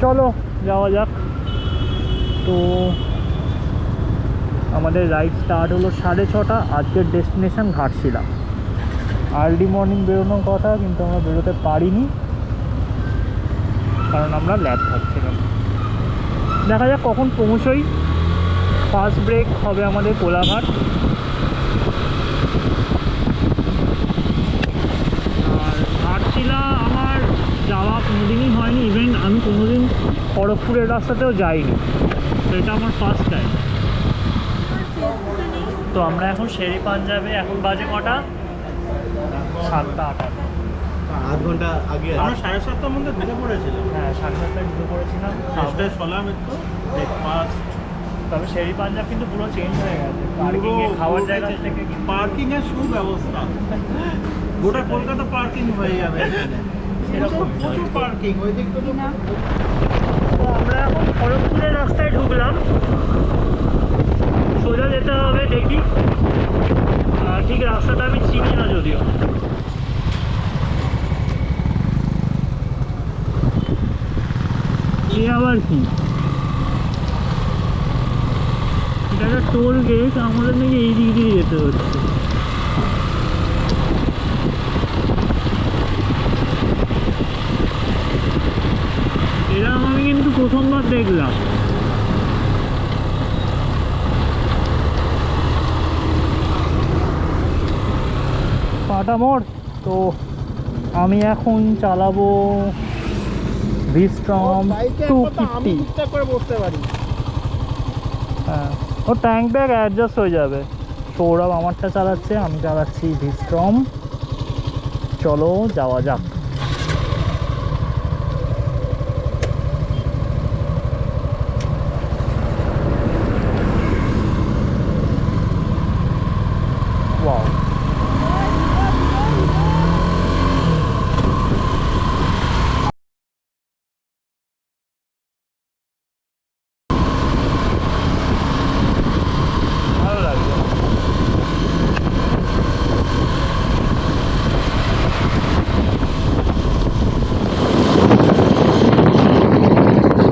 চলো যাওয়া যাক। তো আমাদের রাইড স্টার্ট হলো 6:30। আজকের ডেস্টিনেশন ঘাটশিলা। আর্লি মর্নিং বেরোনোর কথা, কিন্তু আমরা বেরোতে পারিনি কারণ আমরা ল্যাব থাকছিলাম। দেখা যাক কখন পৌঁছোই। ফার্স্ট ব্রেক হবে আমাদের কোলাঘাট। আর ঘাটশিলা আমার যাওয়া কোনোদিনই হয়নি, ইভেন আমি কোনোদিন খড়গপুরের রাস্তাতেও যাইনি, তো এটা আমার ফার্স্ট টাইম। তো আমরা এখন শেরি পাঞ্জাবে, এখন বাজে কটা? 7:58। 8 ঘন্টা আগে আমরা 7:30টার মধ্যে ঢুকে পড়েছিলাম। হ্যাঁ, 7:30টায় ঢুকে পড়েছিলাম। চেষ্টায় চলাম একটু ব্রেকফাস্ট। তবে শেরি পাঞ্জাব কিন্তু পুরো চেঞ্জ হয়ে গেছে, পার্কিংয়ে খাওয়ার জায়গা থেকে কিন্তু পার্কিং এর সুব্যবস্থা। গোটা কলকাতা পার্কিং হয়ে যাবে এখানে। এরকম প্রচুর পার্কিং ওই দিক থেকে না। তো আমরা এখন খড়গপুরের রাস্তায় ঢুকলাম, সোজা যেতে হবে। দেখি, ঠিক রাস্তাটা আমি চিনি না যদিও। এ আবার কি? এটা একটা টোল গেট, আমাদের নাকি এই দিক দিয়ে যেতে হচ্ছে। এরকম আমি কিন্তু প্রথমবার দেখলাম। পাটা মোড়। তো আমি এখন চালাবো ভিস্ট্রম 250। করে বসতে পারি। হ্যাঁ, ও ট্যাঙ্ক ব্যাগ অ্যাডজাস্ট হয়ে যাবে। সৌরভ আমারটা চালাচ্ছে, আমি চালাচ্ছি ভিস্ট্রম। চলো যাওয়া যাক। ওয়াও, ভালো লাগছে।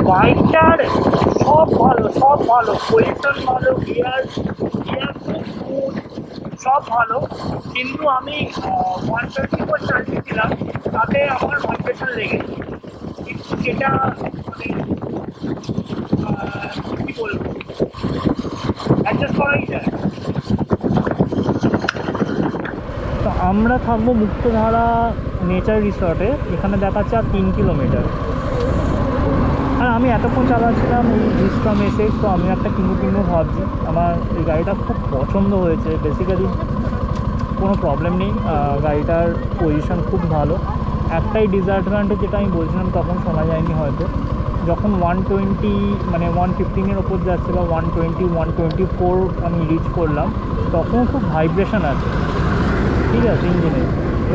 বাইকটার সব ভালো, সব ভালো, পজিশন ভালো, গিয়ার গিয়ার খুব স্মুথ, সব ভালো। কিন্তু আমি 120 চালিয়েছিলাম, তাতে আমার ভাইব্রেশন লেগেছে। কিন্তু যেটা মানে কী বলবো, অ্যাডজাস্ট করাই যায়। তো আমরা থাকবো মুক্তধারা নেচার রিসর্টে। এখানে দেখাচ্ছে আর 3 কিলোমিটার। আর আমি এতক্ষণ চালাচ্ছিলাম এই ভিস্ট্রম এসএক্স, তো আমি একটা কিনবো ভাবছি। আমার এই গাড়িটা খুব পছন্দ হয়েছে। বেসিক্যালি কোনো প্রবলেম নেই, গাড়িটার পজিশন খুব ভালো। একটাই ডিসঅ্যাডভান্টেজ, যেটা আমি বলছিলাম তখন শোনা যায়নি হয়তো, যখন 120 মানে 115-এর ওপর যাচ্ছে বা 120, 124 আমি রিচ করলাম, তখন খুব ভাইব্রেশন আছে, ঠিক আছে, ইঞ্জিনে।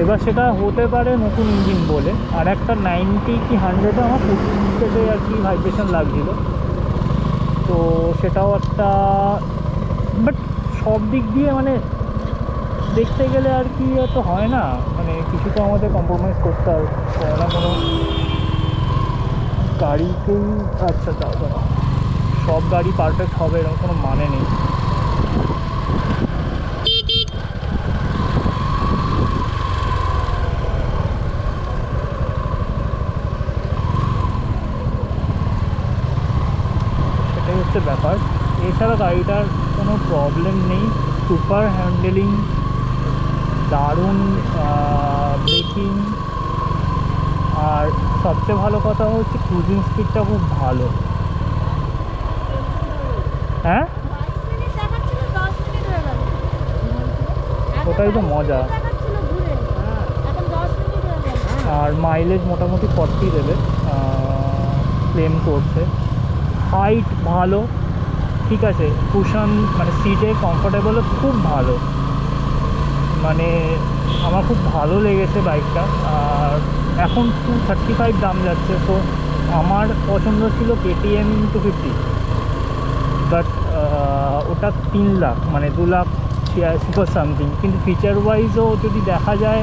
এবার সেটা হতে পারে নতুন ইঞ্জিন বলে। আর একটা 90 কি 100-এ আমার ফুটতে আর কি ভাইব্রেশন লাগছিল, তো সেটাও একটা। বাট সব দিক দিয়ে মানে দেখতে গেলে আর কি তো হয় না, মানে কিছু তো আমাদের কম্প্রোমাইজ করতে হবে কোনো না কোনো গাড়িকেই। আচ্ছা দাদা, সব গাড়ি পারফেক্ট হবে এরকম কোনো মানে নেই। সেটাই হচ্ছে ব্যাপার। এছাড়া গাড়িটার কোনো প্রবলেম নেই, সুপার হ্যান্ডেলিং, দারুণ ব্রেকিং। আর সবচেয়ে ভালো কথা হচ্ছে ক্রুজিং স্পিডটা খুব ভালো। হ্যাঁ, ওটাই তো মজা। আর মাইলেজ মোটামুটি 40 দেবে, ক্লেম করছে। হাইট ভালো, ঠিক আছে। কুশন মানে সিটে কমফোর্টেবলও খুব ভালো, মানে আমার খুব ভালো লেগেছে বাইকটা। আর এখন 235 দাম যাচ্ছে, তো আমার পছন্দ ছিল KTM 250, বাট ওটা 3 লাখ, মানে 2,86,000 সামথিং। কিন্তু ফিচার ওয়াইজও যদি দেখা যায়,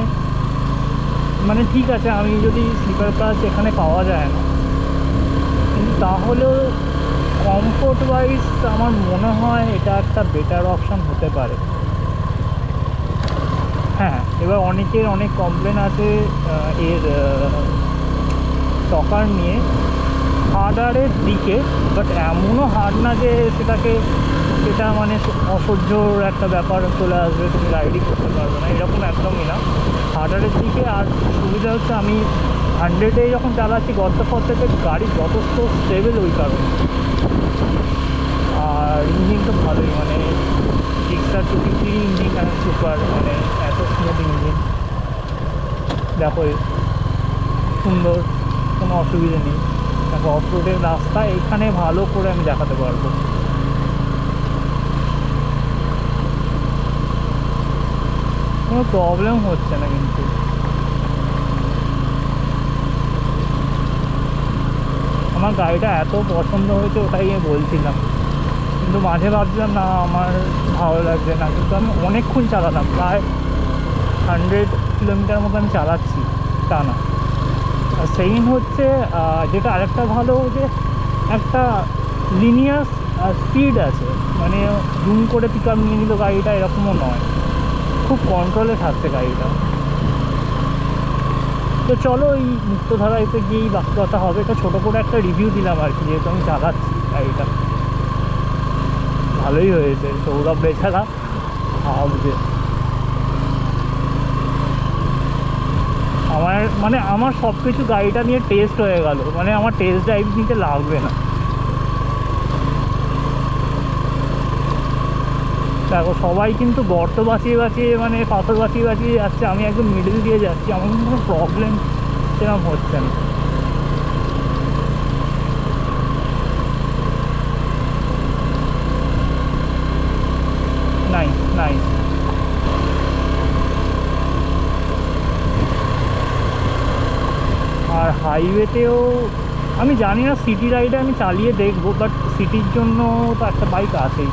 মানে ঠিক আছে, আমি যদি স্লিপার ক্লাস এখানে পাওয়া যায় না, তাহলেও কমফোর্ট ওয়াইজ আমার মনে হয় এটা একটা বেটার অপশান হতে পারে। হ্যাঁ, এবার অনেকের অনেক কমপ্লেন আছে এর টকার নিয়ে, হার্ডারের দিকে, বাট এমনও হার্ড না যে সেটা মানে অসহ্যর একটা ব্যাপার চলে আসবে, তুমি রাইডই করতে পারবে না, এরকম একদমই না। হার্ডারের দিকে আর সুবিধা হচ্ছে আমি 100-এ যখন চালাচ্ছি গর্তে ফর্তেতে গাড়ি যথেষ্ট স্টেবল ওই কারণে। আর ইঞ্জিন তো ভালোই, মানে জিক্সার 250 ইঞ্জিন আর সুপার, মানে এত স্মুথ ইঞ্জিন, দেখো সুন্দর, কোনো অসুবিধে নেই। দেখো অফ রোডের রাস্তা এখানে ভালো করে আমি দেখাতে পারবো। কোনো প্রবলেম হচ্ছে না কিন্তু। আমার গাড়িটা এত পছন্দ হয়েছে ওটাই আমি বলছিলাম, কিন্তু মাঝে ভাবছিলাম না আমার ভালো লাগছে না, কিন্তু আমি অনেকক্ষণ চালালাম, প্রায় 100 কিলোমিটার মতো আমি চালাচ্ছি টানা। আর সেকেন্ড হচ্ছে যেটা আরেকটা ভালো, যে একটা লিনিয়ার স্পিড আছে, মানে জুম করে পিক আপ নিয়ে নিল গাড়িটা, এরকমও নয়, খুব কন্ট্রোলে থাকছে গাড়িটা। তো চলো এই মুক্তধারাতে গিয়েই বাকি কথা হবে। এটা ছোটো করে একটা রিভিউ দিলাম আর কি, যেহেতু আমি চালাচ্ছি গাড়িটা। ভালোই হয়েছে, সৌরভ বেচারা ভাবছে। আমার সব কিছু গাড়িটা নিয়ে টেস্ট হয়ে গেল, মানে আমার টেস্ট ড্রাইভ নিতে লাগবে না। দেখো সবাই কিন্তু গর্ত বাঁচিয়ে মানে পাথর বাঁচিয়ে যাচ্ছে, আমি একদম মিডল দিয়ে যাচ্ছি, আমার কিন্তু কোনো প্রবলেম সেরকম হচ্ছে না। নাইস। আর হাইওয়েতেও আমি জানি না, সিটি রাইডে আমি চালিয়ে দেখবো, বাট সিটির জন্য তো একটা বাইক আছেই,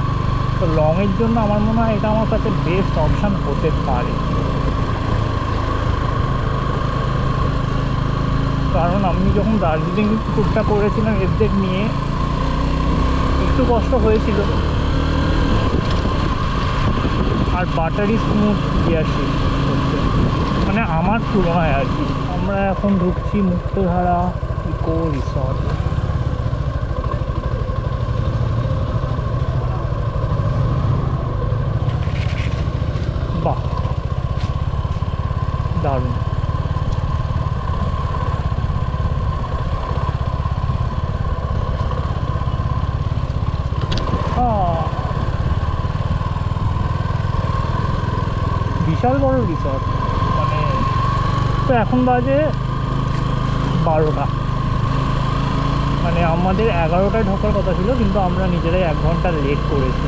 তো লংয়ের জন্য আমার মনে হয় এটা আমার কাছে বেস্ট অপশান হতে পারে। কারণ আমি যখন দার্জিলিং ট্যুরটা করেছিলাম এফজেড নিয়ে, একটু কষ্ট হয়েছিল, আর বাটারি স্মুথ গিয়ার শিফট হচ্ছে, মানে আমার তুলনায় আর কি। আমরা এখন ঢুকছি মুক্তধারা ইকো রিসর্ট। বাহ, দারুণ। বিশাল বড় রিসর্ট, মানে তো এখন বাজে 12টা, মানে আমাদের 11টায় ঢোকার কথা ছিল, কিন্তু আমরা নিজেরাই 1 ঘন্টা লেট করেছি।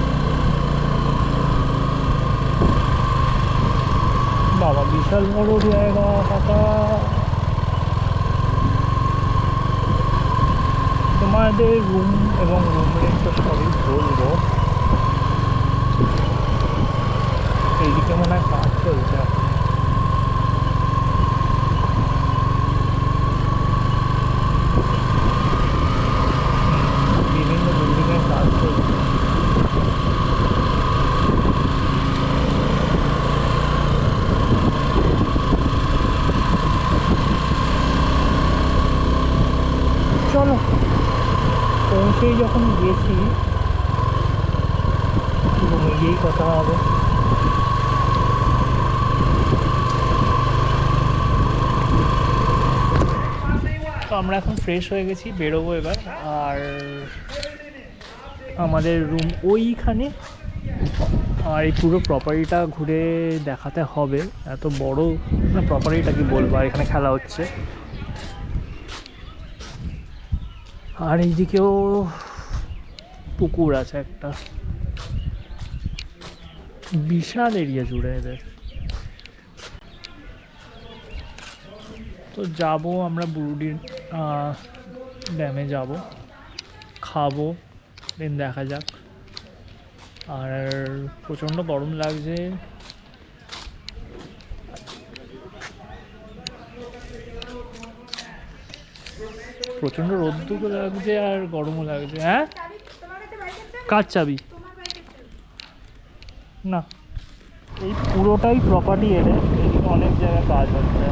বাবা বিশাল বড় জায়গা কাকা। তোমাদের রুম এবং রুম রেন্ট তো সবই বলবো। এইদিকে মনে হয় কাজ চলছে, বিভিন্ন বিল্ডিংয়ের কাজ চলছে। চলো পৌঁছেই যখন গেছি রুমে গিয়েই কথা হবে। তো আমরা এখন ফ্রেশ হয়ে গেছি, বেরোবো এবার। আর আমাদের রুম ওইখানে, আর এই পুরো প্রপার্টিটা ঘুরে দেখাতে হবে, এত বড় না প্রপার্টিটা কি বলবো, আর এখানে খেলা হচ্ছে। আর এইদিকেও পুকুর আছে একটা, বিশাল এরিয়া জুড়ে এদের। তো যাব আমরা বুরুডি ড্যামে যাব, খাবো, দেন দেখা যাক। আর প্রচণ্ড গরম লাগছে, প্রচণ্ড রোদ্দুরও লাগছে আর গরমও লাগছে। হ্যাঁ, কার চাবি? না, এই পুরোটাই প্রপার্টি এলে এদিকে অনেক জায়গায় কাজ হচ্ছে,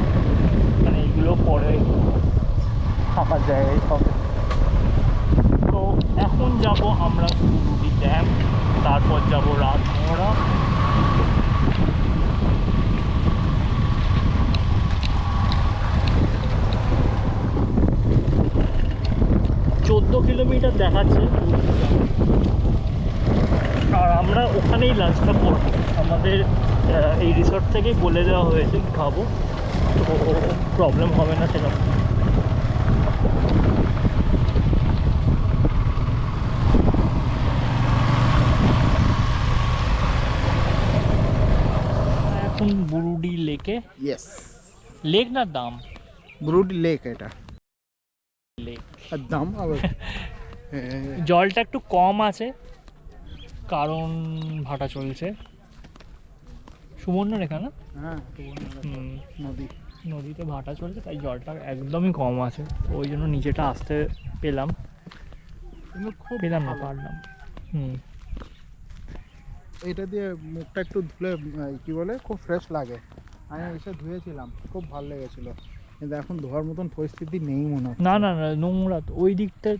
মানে এইগুলো পরে থাকার জায়গায় হবে। তো এখন যাব আমরা কুরুডি ড্যাম, তারপর যাব রাতমোহরা। 14 কিলোমিটার দেখাচ্ছে, আর আমরা ওখানেই লাঞ্চটা করবো। আমাদের এই রিসর্ট থেকেই বলে দেওয়া হয়েছে খাবো, তো প্রবলেম হবে না সেরকম। এখন বুরুডি লেকে, ইয়েস, লেক না দাম? ব্রুডি লেক এটা, লেক। আর দাম আবার জলটা একটু কম আছে কারণ ভাটা চলছে। সুবর্ণরেখা না? হ্যাঁ, নদী, নদীতে ভাটা চলছে, তাই জলটা একদমই কম আছে, তো ওই জন্য নিচেটা আসতে পেলাম, কিন্তু খুব পেলাম না, ভালো। পারলাম। এটা দিয়ে মুখটা একটু ধুলে কি বলে খুব ফ্রেশ লাগে। আমি এসে ধুয়েছিলাম, খুব ভালো লেগেছিল, কিন্তু এখন ধোয়ার মতন পরিস্থিতি নেই মনে হচ্ছে। না না না, নোংরা তো ওই দিকটা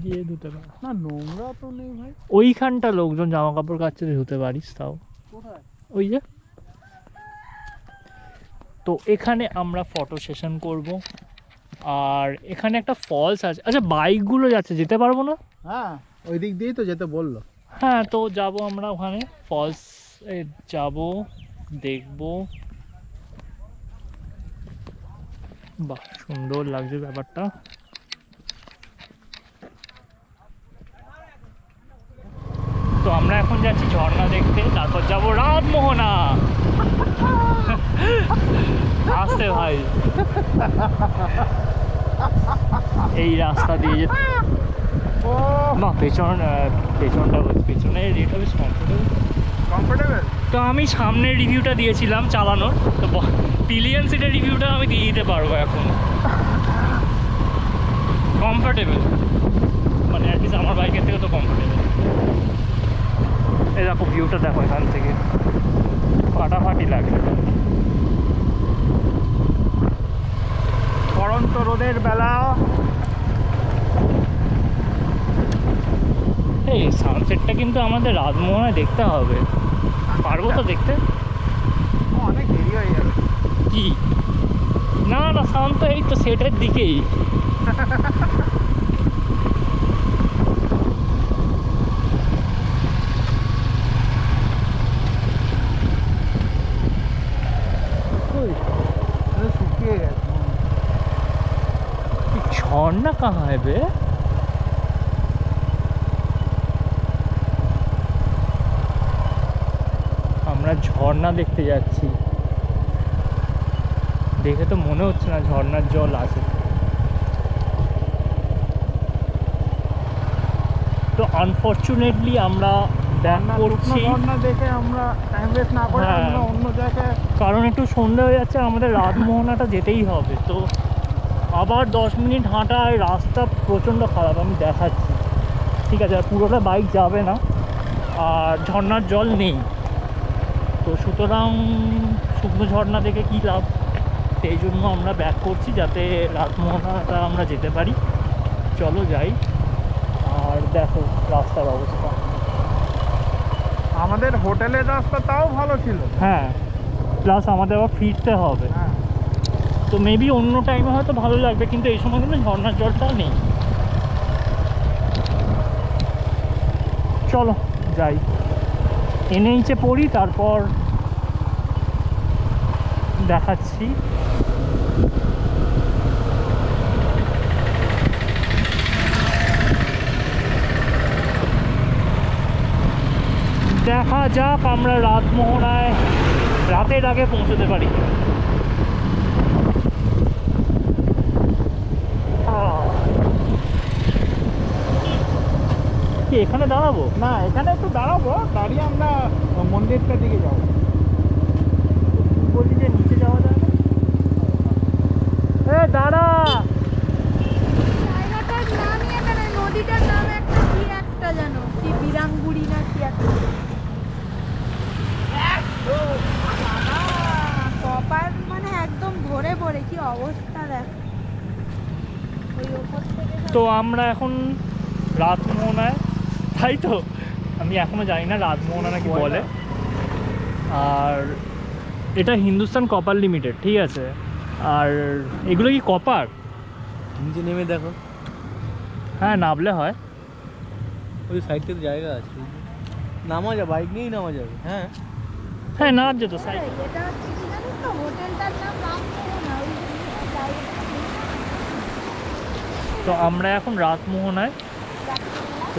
দিয়ে ধুতে পারে না, নোংরা তো নেই ভাই। ওইখানটা লোকজন জামা কাপড় কাচতে ধুতে পারিস, তাও কোথায়? ওই যে। তো এখানে আমরা ফটো সেশন করব, আর এখানে একটা ফলস আছে। আচ্ছা, বাইকগুলো যাচ্ছে, যেতে পারবো না? হ্যাঁ, ওই দিক দিয়েই তো যেতে বললো। হ্যাঁ, তো যাব আমরা ওখানে ফলস যাব, দেখব। বাহ, সুন্দর লাগছে ব্যাপারটা। তো আমরা এখন যাচ্ছি ঝর্ণা দেখতে, তারপর যাব রাতমোহনা। আসতে ভাই, এই রাস্তা দিয়ে যেতে। বাহ, পেছনটা পেছনের এটা বেশ কমফোর্টেবল। তো আমি সামনের রিভিউটা দিয়েছিলাম চালানোর, তো পিলিয়ন সিটের রিভিউটা আমি দিয়ে দিতে পারবো এখন। কমফোর্টেবল, মানে অ্যাটলিস্ট আমার বাইকের থেকে তো কমফোর্টেবল। এই দেখো ভিউটা দেখো এখান থেকে, ফাটাফাটি লাগে। পড়ন্ত রোদের বেলা এই সানসেটটা কিন্তু আমাদের রাতমোহনায় দেখতে হবে। পারবো তো দেখতে? অনেক দেরি হয়ে যাবে। কি না না, সাউন্ড তো এই তো সেটের দিকেই। শুকিয়ে গেছে। ঝর্ণা কাহা है बे? আমরা ঝর্ণা দেখতে যাচ্ছি, দেখে তো মনে হচ্ছে না ঝর্ণার জল আছে। তো আনফর্চুনেটলি আমরা ব্যাক করছি, ঝর্ণা দেখে আমরা টাইম ওয়েস্ট না করে হ্যাঁ। আমরা অন্য জায়গায়। কারণ একটু সন্ধ্যা হয়ে যাচ্ছে, আমাদের রাতমোহনাটা যেতেই হবে। তো আবার 10 মিনিট হাঁটা, রাস্তা প্রচণ্ড খারাপ, আমি দেখাচ্ছি। ঠিক আছে, আর পুরোটা বাইক যাবে না, আর ঝর্ণার জল নেই, তো সুতরাং শুকনো ঝর্ণা দেখে কী লাভ, সেই জন্য আমরা ব্যাক করছি যাতে রাতমোহনাটা আমরা যেতে পারি। চলো যাই। আর দেখো রাস্তার অবস্থা, আমাদের হোটেলের রাস্তা তাও ভালো ছিল। হ্যাঁ, প্লাস আমাদের আবার ফিরতে হবে, হ্যাঁ, তো মেবি অন্য টাইমে হয়তো ভালো লাগবে, কিন্তু এই সময় কিন্তু ঝর্ণার জলটা নেই। চলো যাই, এনএইচে পড়ি, তারপর দেখাচ্ছি। দেখা যাক আমরা রাতমোহনায় রাতের আগে পৌঁছতে পারি। কি এখানে দাঁড়াবো? না, এখানে একটু দাঁড়াবো, দাঁড়িয়ে আমরা মন্দিরটার দিকে যাবো। বলছি যে নিচে যাওয়া যায় না? এ দাঁড়া, তো আমরা এখন রাতমোহনায়, তাই তো আমি এখনো জানি না রাতমোহনা নাকি বলে। আর এটা হিন্দুস্তান কপার লিমিটেড, ঠিক আছে। আর এগুলো কি কপার? নিচে নেমে দেখো, হ্যাঁ নামলে হয়। ওই সাইড থেকে জায়গা আছে, নামা যাবে, বাইক নিয়েই নামা যাবে। হ্যাঁ হ্যাঁ নাম যেত সাইড। এটা হচ্ছে কি জানিস তো, হোটেলটার নাম রামমোহনা, ওই জায়গাটা। তো আমরা এখন রাতমোহনায়,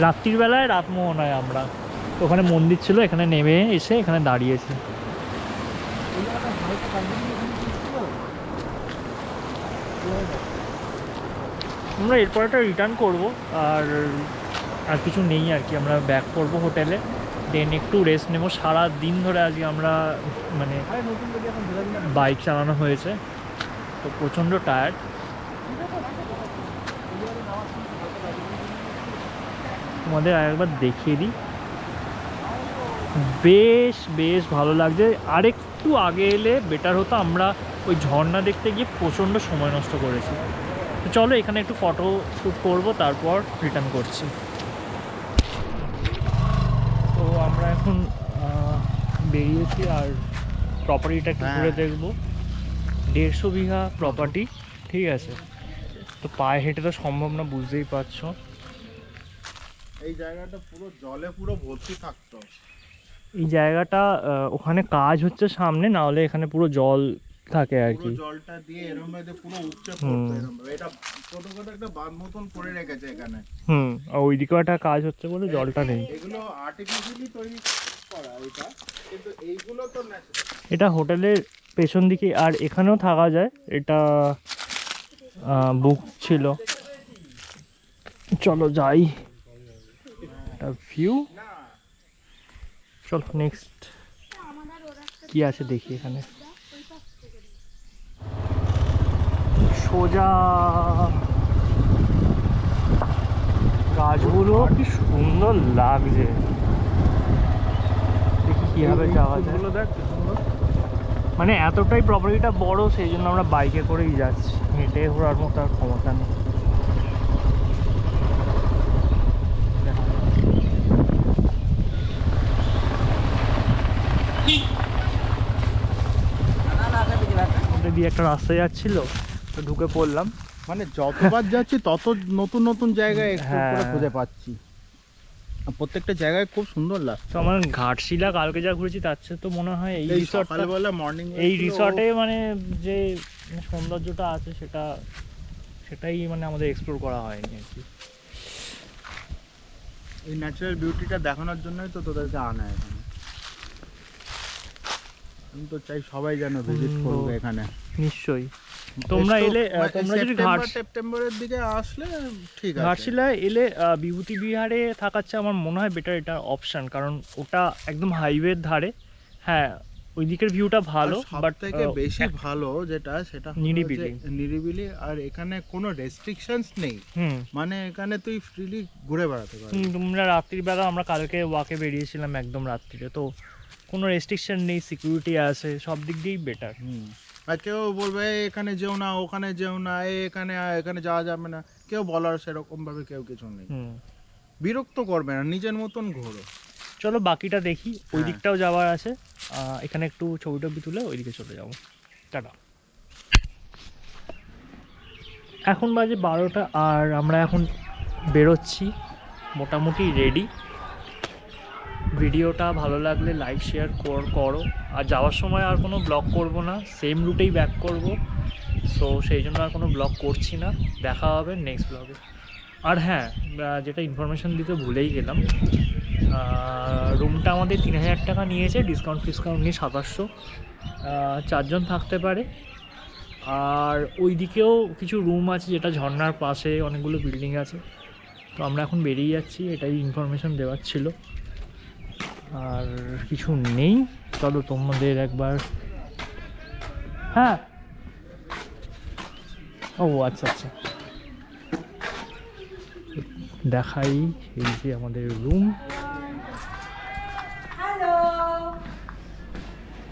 রাত্রির বেলায় রাতমোহনায় আমরা। তো ওখানে মন্দির ছিল, এখানে নেমে এসে এখানে দাঁড়িয়েছি। আমরা এরপর একটা রিটার্ন করবো, আর আর কিছু নেই আর কি। আমরা ব্যাক করবো হোটেলে, দেন একটু রেস্ট নেবো। সারা দিন ধরে আজকে আমরা মানে বাইক চালানো হয়েছে, তো প্রচণ্ড টায়ার্ড। তোমাদের আরেকবার দেখিয়ে দিই, বেশ বেশ ভালো লাগছে। আরেকটু আগে এলে বেটার হতো, আমরা ওই ঝর্ণা দেখতে গিয়ে প্রচণ্ড সময় নষ্ট করেছি। তো চলো এখানে একটু ফটো শ্যুট করবো, তারপর রিটার্ন করছি। তো আমরা এখন বেরিয়েছি, আর প্রপার্টিটা একটু ঘুরে দেখবো। 150 বিঘা প্রপার্টি, ঠিক আছে। তো পায়ে হেঁটে তো সম্ভব না, বুঝতেই পারছো। এই জায়গাটা পুরো জলে পুরো ভর্তি থাকতো। এই জায়গাটা ওখানে কাজ হচ্ছে সামনে, না হলে এখানে পুরো জল থাকে আর কি। পুরো জলটা দিয়ে এরকম ভাবে পুরো উপচে পড়তো এরকম ভাবে। এটা ছোটখাটো একটা বাঁধ মতন করে রেখেছে এখানে। আর ওইদিকেও একটা কাজ হচ্ছে বলে জলটা নেই। এগুলো আর্টিফিশিয়ালি তৈরি করা এটা, কিন্তু এইগুলো তো ন্যাচারাল। এটা হোটেলের পেছন দিকে, আর এখানেও থাকা যায়। এটা বুক ছিল। চলো যাই, একটা ভিউ। চলো নেক্সট কি আছে দেখি। এখানে সোজা গাছগুলো কি সুন্দর লাগছে, দেখি কিভাবে যাওয়া যায়। মানে এতটাই প্রপার্টিটা বড়, সেই জন্য আমরা বাইকে করেই যাচ্ছি, হেঁটে ঘোরার মতো আর ক্ষমতা নেই। ওটা দিয়ে একটা রাস্তা যাচ্ছিল, তো ঢুকে পড়লাম। মানে যতবার যাচ্ছি তত নতুন নতুন জায়গায় এক্সপ্লোর করে হ্যাঁ। খুঁজে পাচ্ছি, আর প্রত্যেকটা জায়গায় খুব সুন্দর লাগছে। তো আমার ঘাটশিলা কালকে যা ঘুরেছি তার চেয়ে তো মনে হয় এই রিসর্টটা, সকালবেলা মর্নিং এই রিসর্টে মানে যে সৌন্দর্যটা আছে সেটাই মানে আমাদের এক্সপ্লোর করা হয়নি আর কি। এই ন্যাচারাল বিউটিটা দেখানোর জন্যই তো তোদেরকে আনা এখানে। আমি তো চাই সবাই যেন ভিজিট করবে এখানে। নিশ্চয়ই তোমরা এলে, তোমরা যদি সেপ্টেম্বরের দিকে আসলে ঠিক আছে। ঘাটশিলায় এলে বিভূতি বিহারে থাকার চেয়ে আমার মনে হয় বেটার এটা অপশন, কারণ ওটা একদম হাইওয়ের ধারে। হ্যাঁ ওই দিকের ভিউটা ভালো, বাট থেকে বেশি ভালো যেটা সেটা নিরিবিলি। নিরিবিলি, আর এখানে কোনো রেস্ট্রিকশনস নেই। মানে এখানে তুই ফ্রিলি ঘুরে বেড়াতে পারবি। তোমরা রাত্রিবেলা, আমরা কালকে ওয়াকে বেরিয়েছিলাম একদম রাত্রিরে, তো কোনো রেস্ট্রিকশন নেই, সিকিউরিটি আছে, সব দিক দিয়েই বেটার। আর কেউ বলবে এখানে যেও না, ওখানে যেও না, এখানে যাওয়া যাবে না, কেউ বলার সেরকম ভাবে কেউ কিছু নেই। বিরক্ত করবে না, নিজের মতন ঘোরো। চলো বাকিটা দেখি, ওই দিকটাও যাওয়ার আছে। এখানে একটু ছবি টবি তুলে ওইদিকে চলে যাবো। টাটা। এখন বাজে 12টা, আর আমরা এখন বেরোচ্ছি, মোটামুটি রেডি। ভিডিওটা ভালো লাগলে লাইক শেয়ার করো। আর যাওয়ার সময় আর কোনো ব্লগ করব না, সেম রুটেই ব্যাক করব। সো সেই জন্য আর কোনো ব্লগ করছি না। দেখা হবে নেক্সট ব্লগে। আর হ্যাঁ, যেটা ইনফরমেশান দিতে ভুলেই গেলাম, রুমটা আমাদের 3000 টাকা নিয়েছে, ডিসকাউন্ট নিয়ে 2700, 4 জন থাকতে পারে। আর ওই দিকেও কিছু রুম আছে, যেটা ঝর্ণার পাশে অনেকগুলো বিল্ডিং আছে। তো আমরা এখন বেরিয়ে যাচ্ছি, এটাই ইনফরমেশান দেওয়ার ছিল, আর কিছু নেই। চলো তোমাদের একবার, হ্যাঁ ও আচ্ছা আচ্ছা দেখাই, এই যে আমাদের রুম,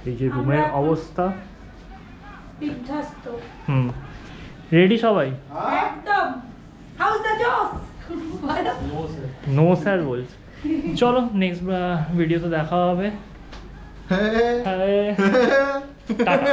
এই যে রুমের অবস্থা। বিধ্বস্ত রেডি সবাই? একদম। নো স্যার বলছে। চলো নেক্সট ভিডিওতে দেখা হবে। হ্যাঁ টাটা।